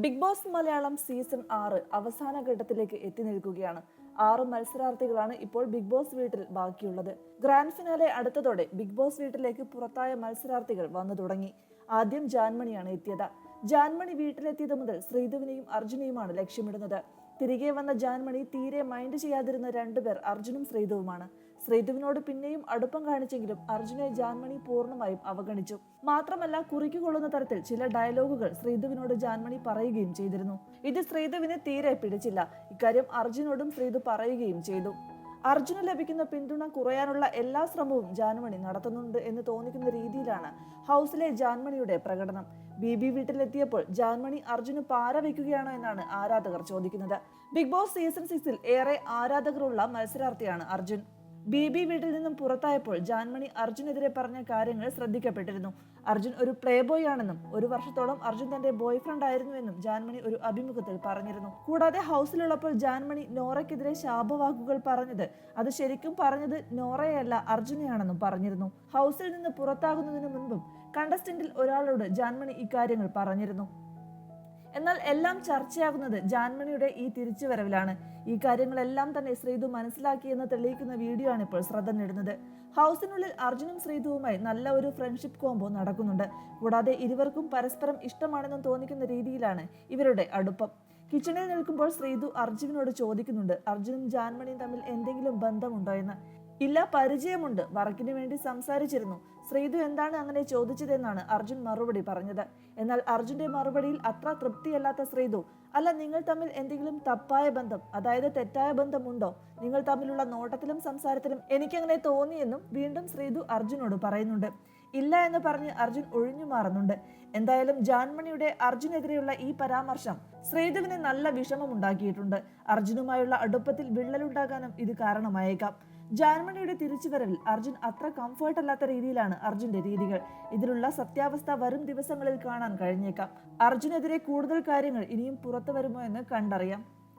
Big boss Malayalam season 6 അവസാന ഘട്ടത്തിലേക്ക് എത്തി നിൽക്കുകയാണ്. 6 മത്സരാർത്ഥികളാണ് ഇപ്പോൾ ബിഗ് ബോസ് വീട്ടിൽ ബാക്കിയുള്ളത്. ഗ്രാൻഡ് ഫിനാലെ അടുത്തതോടെ ബിഗ് ബോസ് വീട്ടിലേക്ക് പുറത്തായ മത്സരാർത്ഥികൾ വന്നു തുടങ്ങി. ആദ്യം ജാൻമണിയാണ് എത്തിയത്. ജാൻമണി വീട്ടിലെത്തിയത് മുതൽ ശ്രീധുവിനെയും അർജുനെയുമാണ് ലക്ഷ്യമിടുന്നത്. തിരികെ വന്ന ജാൻമണി തീരെ മൈൻഡ് ചെയ്യാതിരുന്ന രണ്ടുപേർ അർജുനും ശ്രീധുവുമാണ്. ശ്രീധുവിനോട് പിന്നെയും അടുപ്പം കാണിച്ചെങ്കിലും അർജുനെ ജാൻമണി പൂർണ്ണമായും അവഗണിച്ചു. മാത്രമല്ല, കുറിക്കുകൊള്ളുന്ന തരത്തിൽ ചില ഡയലോഗുകൾ ശ്രീധുവിനോട് ജാൻമണി പറയുകയും ചെയ്തിരുന്നു. ഇത് ശ്രീധുവിന് തീരെ പിടിച്ചില്ല. ഇക്കാര്യം അർജുനോടും ശ്രീധു പറയുകയും ചെയ്തു. അർജുന് ലഭിക്കുന്ന പിന്തുണ കുറയാനുള്ള എല്ലാ ശ്രമവും ജാൻമണി നടത്തുന്നുണ്ട് എന്ന് തോന്നിക്കുന്ന രീതിയിലാണ് ഹൗസിലെ ജാൻമണിയുടെ പ്രകടനം. ബിബി വീട്ടിലെത്തിയപ്പോൾ ജാൻമണി അർജുന് പാര വയ്ക്കുകയാണോ എന്നാണ് ആരാധകർ ചോദിക്കുന്നത്. ബിഗ് ബോസ് സീസൺ 6 ഏറെ ആരാധകരുള്ള മത്സരാർത്ഥിയാണ് അർജുൻ. ബിബി വീട്ടിൽ നിന്നും പുറത്തായപ്പോൾ ജാൻമണി അർജുനെതിരെ പറഞ്ഞ കാര്യങ്ങൾ ശ്രദ്ധിക്കപ്പെട്ടിരുന്നു. അർജുൻ ഒരു പ്ലേ ബോയ് ആണെന്നും 1 വർഷത്തോളം അർജുൻ തന്റെ ബോയ് ഫ്രണ്ട് ആയിരുന്നുവെന്നും ജാൻമണി ഒരു അഭിമുഖത്തിൽ പറഞ്ഞിരുന്നു. കൂടാതെ ഹൗസിലുള്ളപ്പോൾ ജാൻമണി നോറയ്ക്കെതിരെ ശാപവാക്കുകൾ പറഞ്ഞത് അത് ശരിക്കും പറഞ്ഞത് നോറയല്ല അർജുനെയാണെന്നും പറഞ്ഞിരുന്നു. ഹൗസിൽ നിന്ന് പുറത്താകുന്നതിനു മുൻപും കണ്ടസ്റ്റന്റിൽ ഒരാളോട് ജാൻമണി ഇക്കാര്യങ്ങൾ പറഞ്ഞിരുന്നു. എന്നാൽ എല്ലാം ചർച്ചയാകുന്നത് ജാൻമണിയുടെ ഈ തിരിച്ചുവരവിലാണ്. ഈ കാര്യങ്ങളെല്ലാം തന്നെ ശ്രീധു മനസ്സിലാക്കിയെന്ന് തെളിയിക്കുന്ന വീഡിയോ ആണ് ഇപ്പോൾ ശ്രദ്ധ നേടുന്നത്. ഹൗസിനുള്ളിൽ അർജുനും ശ്രീധുവുമായി നല്ല ഒരു ഫ്രണ്ട്ഷിപ്പ് കോംബോ നടക്കുന്നുണ്ട്. കൂടാതെ ഇരുവർക്കും പരസ്പരം ഇഷ്ടമാണെന്ന് തോന്നിക്കുന്ന രീതിയിലാണ് ഇവരുടെ അടുപ്പം. കിച്ചണിൽ നിൽക്കുമ്പോൾ ശ്രീധു അർജുനോട് ചോദിക്കുന്നുണ്ട്, അർജുനും ജാൻമണിയും തമ്മിൽ എന്തെങ്കിലും ബന്ധമുണ്ടോ എന്ന്. ഇല്ല, പരിചയമുണ്ട്, വർക്കിന് വേണ്ടി സംസാരിച്ചിരുന്നു. ശ്രീധു എന്താണ് അങ്ങനെ ചോദിച്ചതെന്നാണ് അർജുൻ മറുപടി പറഞ്ഞത്. എന്നാൽ അർജുന്റെ മറുപടിയിൽ അത്ര തൃപ്തിയല്ലാത്ത ശ്രീധു, അല്ല, നിങ്ങൾ തമ്മിൽ എന്തെങ്കിലും തപ്പായ ബന്ധം, അതായത് തെറ്റായ ബന്ധമുണ്ടോ? നിങ്ങൾ തമ്മിലുള്ള നോട്ടത്തിലും സംസാരത്തിലും എനിക്കങ്ങനെ തോന്നിയെന്നും വീണ്ടും ശ്രീധു അർജുനോട് പറയുന്നുണ്ട്. ഇല്ല എന്ന് പറഞ്ഞ് അർജുൻ ഒഴിഞ്ഞു മാറുന്നുണ്ട്. എന്തായാലും ജാൻമണിയുടെ അർജുനെതിരെയുള്ള ഈ പരാമർശം ശ്രീധുവിന് നല്ല വിഷമമുണ്ടാക്കിയിട്ടുണ്ട്. അർജുനുമായുള്ള അടുപ്പത്തിൽ വിള്ളലുണ്ടാകാനും ഇത് കാരണമായേക്കാം. ജാൻമണിയുടെ തിരിച്ചുവരവിൽ അർജുൻ അത്ര കംഫർട്ട് അല്ലാത്ത രീതിയിലാണ് അർജുന്റെ രീതികൾ. ഇതിലുള്ള സത്യാവസ്ഥ വരും ദിവസങ്ങളിൽ കാണാൻ കഴിഞ്ഞേക്കാം. അർജുനെതിരെ കൂടുതൽ കാര്യങ്ങൾ ഇനിയും പുറത്തു വരുമോ എന്ന് കണ്ടറിയാം.